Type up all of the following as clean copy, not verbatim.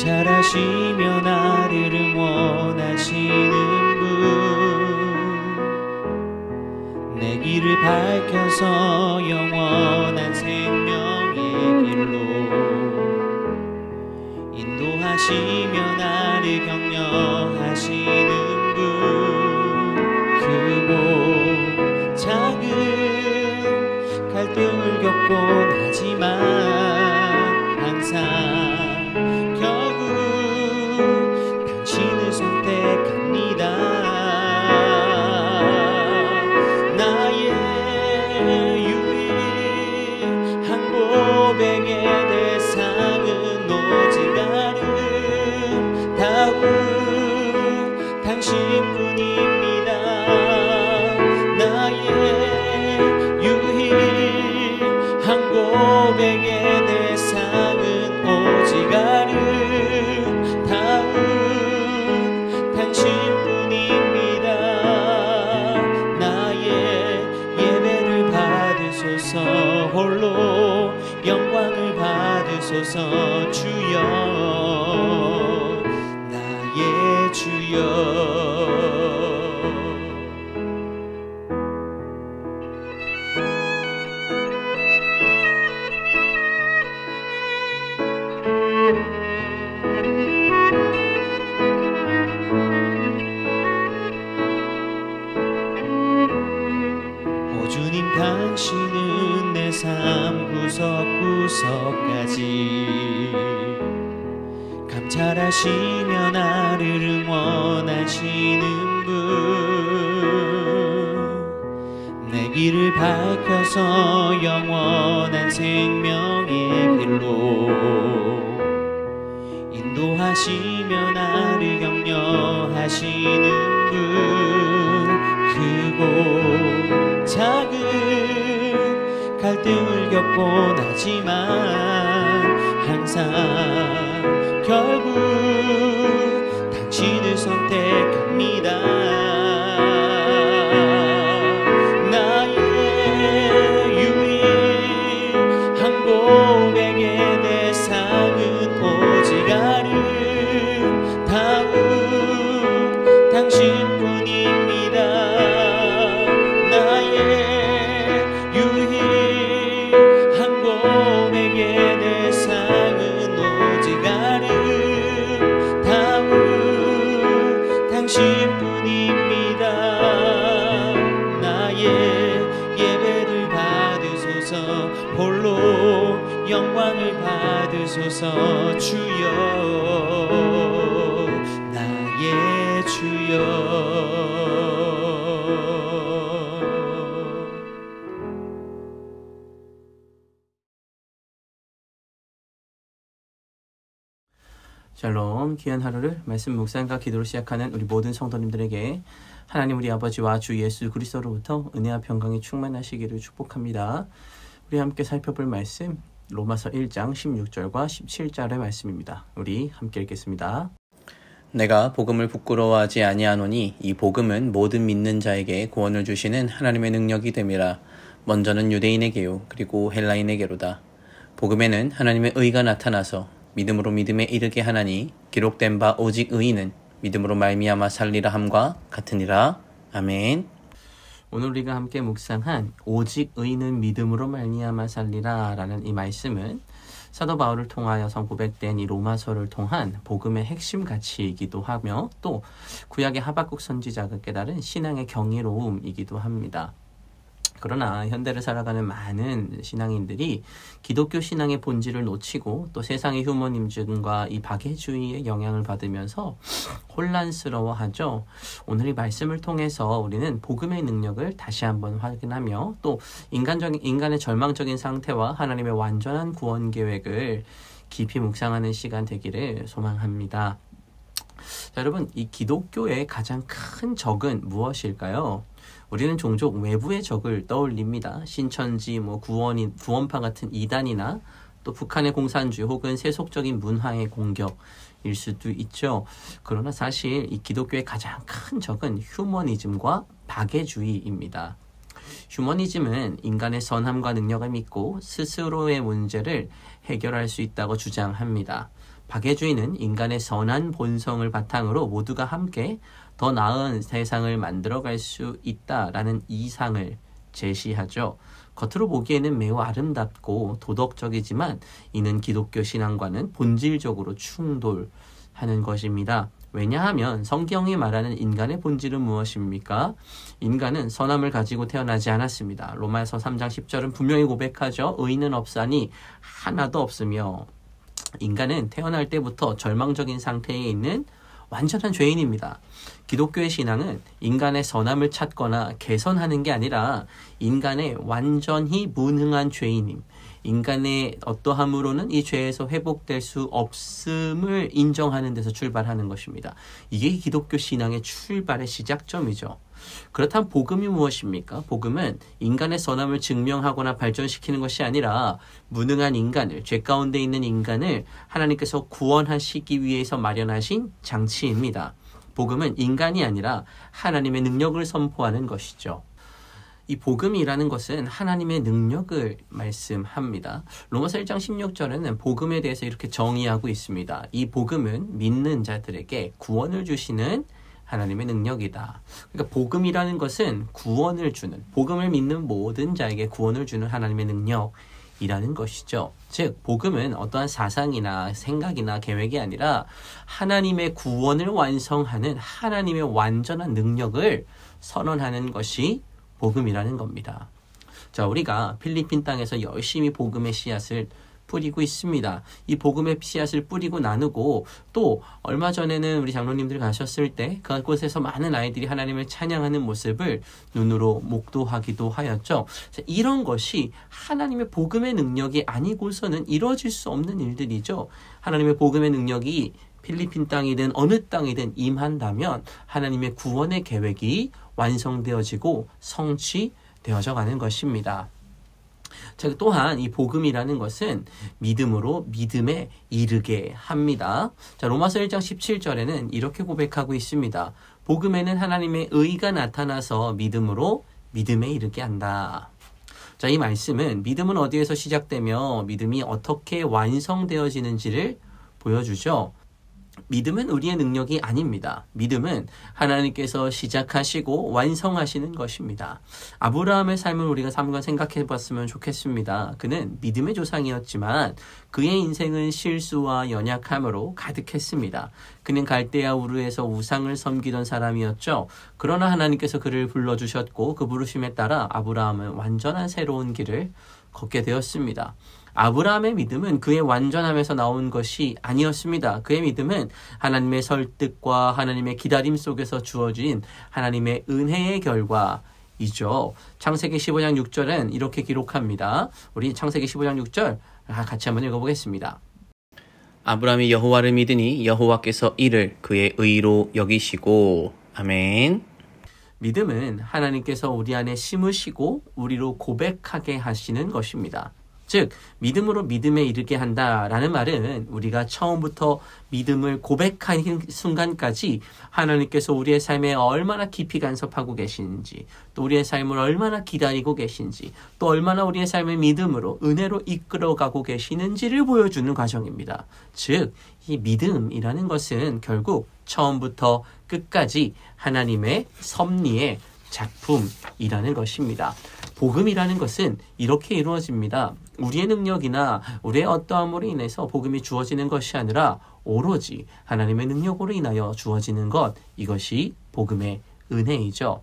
감찰하시며 나를 응원하시는 분, 내 길을 밝혀서 영원한 생명의 길로 인도하시며 나를 격려하시는 분, 크고 작은 갈등을 겪곤 하지만 항상 결국 당신을 선택합니다. 나의 유일한 고백의 대상은 오직 아름다운 당신뿐입니다. 나의 유일한 고백의 대상은 오직 아름다운 당신뿐입니다. 나의 예배를 받으소서, 홀로 영광을 받으소서. 주여, 나의 주여. 오 주님, 당신은 내 삶 구석구석까지 감찰하시며 나를 응원하시는 분, 내 길을 밝혀서 영원한 생명의 길로 인도하시며 나를 격려하시는 분, 크고 작은 갈등을 겪곤 하지만 항상 결국 당신을 선택합니다. 나의 유일한 고백의 대상은 오직 아름다운 당신뿐입니다. 나의 유일한 고백의 대상은 오직 아름다운 당신뿐입니다. 나의 예배를 받으소서, 홀로 영광을 받으소서. 주여, 나의 주여. 샬롬, 귀한 하루를 말씀 묵상과 기도로 시작하는 우리 모든 성도님들에게 하나님 우리 아버지와 주 예수 그리스도로부터 은혜와 평강이 충만하시기를 축복합니다. 우리 함께 살펴볼 말씀 로마서 1장 16절과 17절의 말씀입니다. 우리 함께 읽겠습니다. 내가 복음을 부끄러워하지 아니하노니 이 복음은 모든 믿는 자에게 구원을 주시는 하나님의 능력이 됨이라. 먼저는 유대인에게요 그리고 헬라인에게로다. 복음에는 하나님의 의가 나타나서 믿음으로 믿음에 이르게 하나니 기록된 바 오직 의인은 믿음으로 말미암아 살리라 함과 같으니라. 아멘. 오늘 우리가 함께 묵상한 오직 의인은 믿음으로 말미암아 살리라 라는 이 말씀은 사도 바울을 통하여서 고백된 이 로마서를 통한 복음의 핵심 가치이기도 하며 또 구약의 하박국 선지자가 깨달은 신앙의 경이로움이기도 합니다. 그러나 현대를 살아가는 많은 신앙인들이 기독교 신앙의 본질을 놓치고 또 세상의 휴머니즘과 이 박애주의의 영향을 받으면서 혼란스러워하죠. 오늘 이 말씀을 통해서 우리는 복음의 능력을 다시 한번 확인하며 또 인간의 절망적인 상태와 하나님의 완전한 구원 계획을 깊이 묵상하는 시간 되기를 소망합니다. 자, 여러분, 이 기독교의 가장 큰 적은 무엇일까요? 우리는 종종 외부의 적을 떠올립니다. 신천지, 구원파 같은 이단이나 또 북한의 공산주의 혹은 세속적인 문화의 공격일 수도 있죠. 그러나 사실 이 기독교의 가장 큰 적은 휴머니즘과 박애주의입니다. 휴머니즘은 인간의 선함과 능력을 믿고 스스로의 문제를 해결할 수 있다고 주장합니다. 박애주의는 인간의 선한 본성을 바탕으로 모두가 함께 더 나은 세상을 만들어갈 수 있다라는 이상을 제시하죠. 겉으로 보기에는 매우 아름답고 도덕적이지만 이는 기독교 신앙과는 본질적으로 충돌하는 것입니다. 왜냐하면 성경이 말하는 인간의 본질은 무엇입니까? 인간은 선함을 가지고 태어나지 않았습니다. 로마서 3장 10절은 분명히 고백하죠. 의인은 없사니 하나도 없으며, 인간은 태어날 때부터 절망적인 상태에 있는 완전한 죄인입니다. 기독교의 신앙은 인간의 선함을 찾거나 개선하는 게 아니라 인간의 완전히 무능한 죄인임, 인간의 어떠함으로는 이 죄에서 회복될 수 없음을 인정하는 데서 출발하는 것입니다. 이게 기독교 신앙의 출발의 시작점이죠. 그렇다면 복음이 무엇입니까? 복음은 인간의 선함을 증명하거나 발전시키는 것이 아니라 무능한 인간을, 죄 가운데 있는 인간을 하나님께서 구원하시기 위해서 마련하신 장치입니다. 복음은 인간이 아니라 하나님의 능력을 선포하는 것이죠. 이 복음이라는 것은 하나님의 능력을 말씀합니다. 로마서 1장 16절에는 복음에 대해서 이렇게 정의하고 있습니다. 이 복음은 믿는 자들에게 구원을 주시는 하나님의 능력이다. 그러니까 복음이라는 것은 구원을 주는, 복음을 믿는 모든 자에게 구원을 주는 하나님의 능력이라는 것이죠. 즉 복음은 어떠한 사상이나 생각이나 계획이 아니라 하나님의 구원을 완성하는 하나님의 완전한 능력을 선언하는 것이 복음이라는 겁니다. 자, 우리가 필리핀 땅에서 열심히 복음의 씨앗을 뿌리고 있습니다. 이 복음의 씨앗을 뿌리고 나누고, 또 얼마 전에는 우리 장로님들 가셨을 때 그곳에서 많은 아이들이 하나님을 찬양하는 모습을 눈으로 목도하기도 하였죠. 자, 이런 것이 하나님의 복음의 능력이 아니고서는 이루어질 수 없는 일들이죠. 하나님의 복음의 능력이 필리핀 땅이든 어느 땅이든 임한다면 하나님의 구원의 계획이 완성되어지고 성취되어져 가는 것입니다. 자, 또한 이 복음이라는 것은 믿음으로 믿음에 이르게 합니다. 자, 로마서 1장 17절에는 이렇게 고백하고 있습니다. 복음에는 하나님의 의가 나타나서 믿음으로 믿음에 이르게 한다. 자, 이 말씀은 믿음은 어디에서 시작되며 믿음이 어떻게 완성되어지는지를 보여주죠. 믿음은 우리의 능력이 아닙니다. 믿음은 하나님께서 시작하시고 완성하시는 것입니다. 아브라함의 삶을 우리가 한번 생각해 봤으면 좋겠습니다. 그는 믿음의 조상이었지만 그의 인생은 실수와 연약함으로 가득했습니다. 그는 갈대아 우르에서 우상을 섬기던 사람이었죠. 그러나 하나님께서 그를 불러주셨고 그 부르심에 따라 아브라함은 완전한 새로운 길을 걷게 되었습니다. 아브라함의 믿음은 그의 완전함에서 나온 것이 아니었습니다. 그의 믿음은 하나님의 설득과 하나님의 기다림 속에서 주어진 하나님의 은혜의 결과이죠. 창세기 15장 6절은 이렇게 기록합니다. 우리 창세기 15장 6절 같이 한번 읽어보겠습니다. 아브라함이 여호와를 믿으니 여호와께서 이를 그의 의로 여기시고. 아멘. 믿음은 하나님께서 우리 안에 심으시고 우리로 고백하게 하시는 것입니다. 즉 믿음으로 믿음에 이르게 한다라는 말은 우리가 처음부터 믿음을 고백하는 순간까지 하나님께서 우리의 삶에 얼마나 깊이 간섭하고 계시는지, 또 우리의 삶을 얼마나 기다리고 계신지, 또 얼마나 우리의 삶을 믿음으로 은혜로 이끌어가고 계시는지를 보여주는 과정입니다. 즉 이 믿음이라는 것은 결국 처음부터 끝까지 하나님의 섭리의 작품이라는 것입니다. 복음이라는 것은 이렇게 이루어집니다. 우리의 능력이나 우리의 어떠함으로 인해서 복음이 주어지는 것이 아니라 오로지 하나님의 능력으로 인하여 주어지는 것, 이것이 복음의 은혜이죠.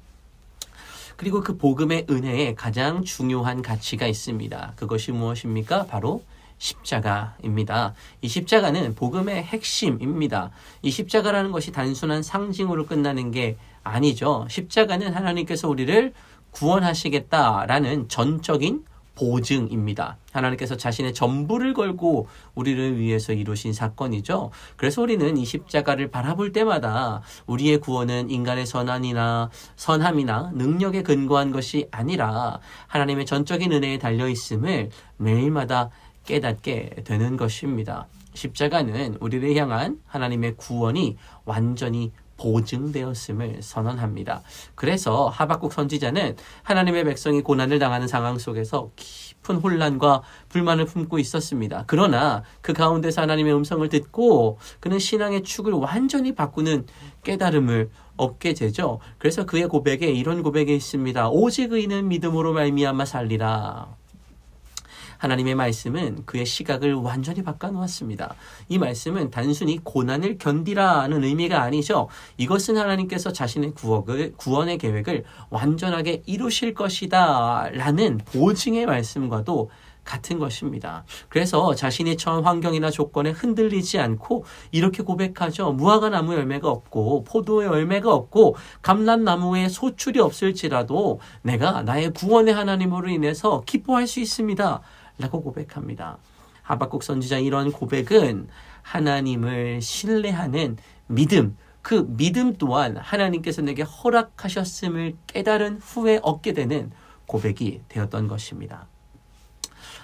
그리고 그 복음의 은혜에 가장 중요한 가치가 있습니다. 그것이 무엇입니까? 바로 십자가입니다. 이 십자가는 복음의 핵심입니다. 이 십자가라는 것이 단순한 상징으로 끝나는 게 아니죠. 십자가는 하나님께서 우리를 구원하시겠다라는 전적인 보증입니다. 하나님께서 자신의 전부를 걸고 우리를 위해서 이루신 사건이죠. 그래서 우리는 이 십자가를 바라볼 때마다 우리의 구원은 인간의 선함이나 능력에 근거한 것이 아니라 하나님의 전적인 은혜에 달려있음을 매일마다 깨닫게 되는 것입니다. 십자가는 우리를 향한 하나님의 구원이 완전히 보증되었음을 선언합니다. 그래서 하박국 선지자는 하나님의 백성이 고난을 당하는 상황 속에서 깊은 혼란과 불만을 품고 있었습니다. 그러나 그 가운데서 하나님의 음성을 듣고 그는 신앙의 축을 완전히 바꾸는 깨달음을 얻게 되죠. 그래서 그의 고백에 이런 고백이 있습니다. 오직 의인은 믿음으로 말미암아 살리라. 하나님의 말씀은 그의 시각을 완전히 바꿔놓았습니다. 이 말씀은 단순히 고난을 견디라는 의미가 아니죠. 이것은 하나님께서 자신의 구원의 계획을 완전하게 이루실 것이다 라는 보증의 말씀과도 같은 것입니다. 그래서 자신이 처한 환경이나 조건에 흔들리지 않고 이렇게 고백하죠. 무화과 나무 열매가 없고 포도의 열매가 없고 감람나무에 소출이 없을지라도 내가 나의 구원의 하나님으로 인해서 기뻐할 수 있습니다. 라고 고백합니다. 하박국 선지자 이런 고백은 하나님을 신뢰하는 믿음, 그 믿음 또한 하나님께서 내게 허락하셨음을 깨달은 후에 얻게 되는 고백이 되었던 것입니다.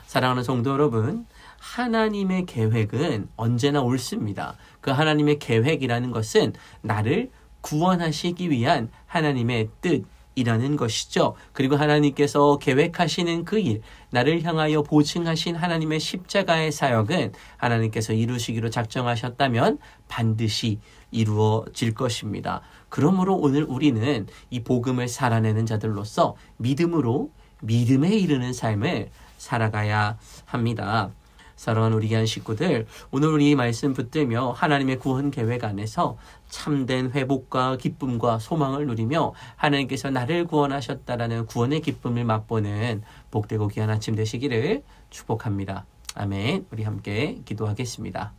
사랑하는 성도 여러분, 하나님의 계획은 언제나 옳습니다. 그 하나님의 계획이라는 것은 나를 구원하시기 위한 하나님의 뜻이라는 것이죠. 그리고 하나님께서 계획하시는 그 일, 나를 향하여 보증하신 하나님의 십자가의 사역은 하나님께서 이루시기로 작정하셨다면 반드시 이루어질 것입니다. 그러므로 오늘 우리는 이 복음을 살아내는 자들로서 믿음으로 믿음에 이르는 삶을 살아가야 합니다. 사랑하는 우리 귀한 식구들, 오늘 우리 이 말씀 붙들며 하나님의 구원 계획 안에서 참된 회복과 기쁨과 소망을 누리며 하나님께서 나를 구원하셨다라는 구원의 기쁨을 맛보는 복되고 귀한 아침 되시기를 축복합니다. 아멘. 우리 함께 기도하겠습니다.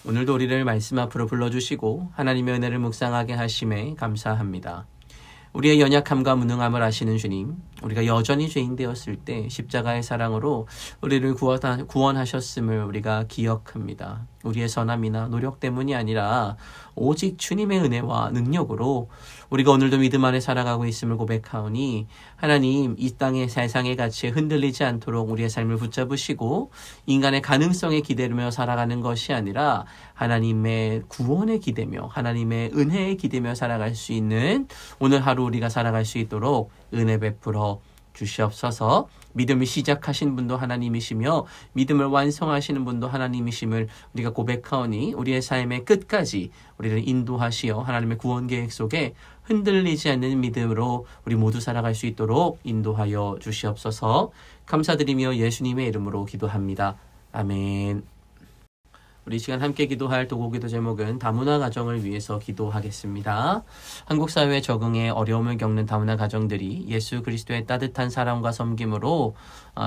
오늘도 우리를 말씀 앞으로 불러주시고 하나님의 은혜를 묵상하게 하심에 감사합니다. 우리의 연약함과 무능함을 아시는 주님, 우리가 여전히 죄인 되었을 때 십자가의 사랑으로 우리를 구원하셨음을 우리가 기억합니다. 우리의 선함이나 노력 때문이 아니라 오직 주님의 은혜와 능력으로 우리가 오늘도 믿음 안에 살아가고 있음을 고백하오니 하나님, 이 땅의 세상의 가치에 흔들리지 않도록 우리의 삶을 붙잡으시고 인간의 가능성에 기대며 살아가는 것이 아니라 하나님의 구원에 기대며 하나님의 은혜에 기대며 살아갈 수 있는 오늘 하루 우리가 살아갈 수 있도록 은혜 베풀어 주시옵소서. 믿음을 시작하신 분도 하나님이시며 믿음을 완성하시는 분도 하나님이심을 우리가 고백하오니 우리의 삶의 끝까지 우리를 인도하시어 하나님의 구원 계획 속에 흔들리지 않는 믿음으로 우리 모두 살아갈 수 있도록 인도하여 주시옵소서. 감사드리며 예수님의 이름으로 기도합니다. 아멘. 우리 시간 함께 기도할 도구기도 제목은 다문화 가정을 위해서 기도하겠습니다. 한국 사회에 적응에 어려움을 겪는 다문화 가정들이 예수 그리스도의 따뜻한 사랑과 섬김으로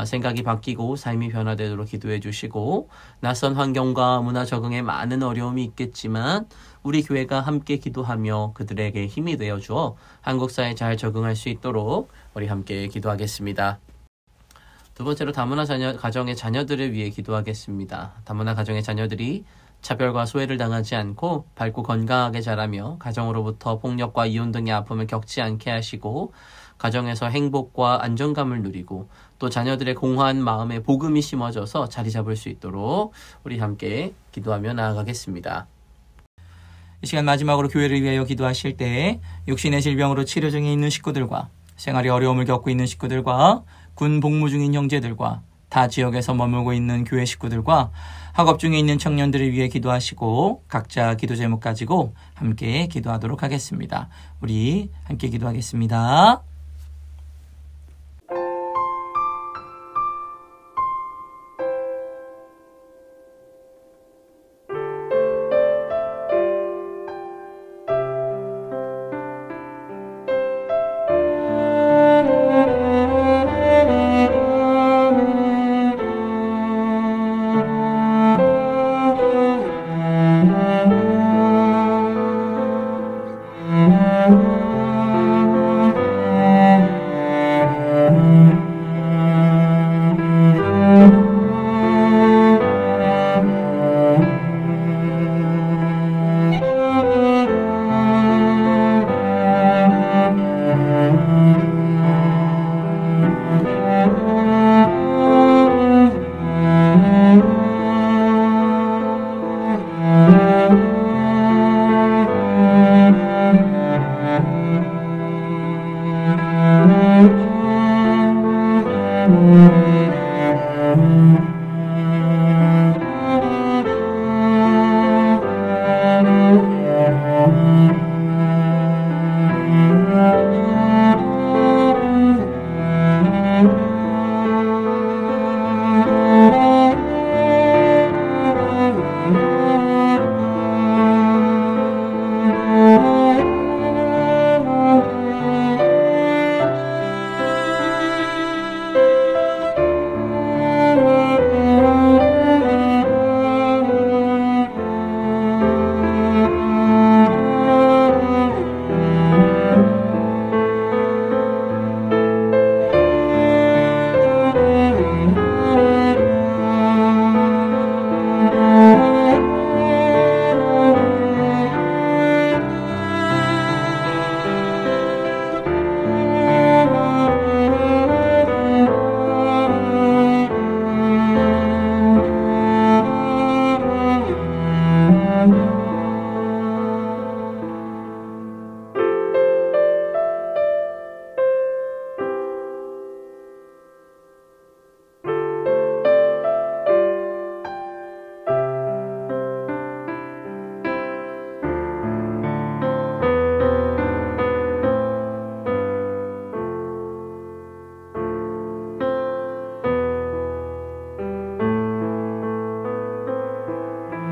생각이 바뀌고 삶이 변화되도록 기도해 주시고, 낯선 환경과 문화 적응에 많은 어려움이 있겠지만 우리 교회가 함께 기도하며 그들에게 힘이 되어 주어 한국 사회에 잘 적응할 수 있도록 우리 함께 기도하겠습니다. 두 번째로 다문화 가정의 자녀들을 위해 기도하겠습니다. 다문화 가정의 자녀들이 차별과 소외를 당하지 않고 밝고 건강하게 자라며 가정으로부터 폭력과 이혼 등의 아픔을 겪지 않게 하시고 가정에서 행복과 안정감을 누리고 또 자녀들의 공허한 마음에 복음이 심어져서 자리 잡을 수 있도록 우리 함께 기도하며 나아가겠습니다. 이 시간 마지막으로 교회를 위하여 기도하실 때 육신의 질병으로 치료 중에 있는 식구들과 생활에 어려움을 겪고 있는 식구들과 군 복무 중인 형제들과 타 지역에서 머물고 있는 교회 식구들과 학업 중에 있는 청년들을 위해 기도하시고 각자 기도 제목 가지고 함께 기도하도록 하겠습니다. 우리 함께 기도하겠습니다.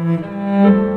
주여.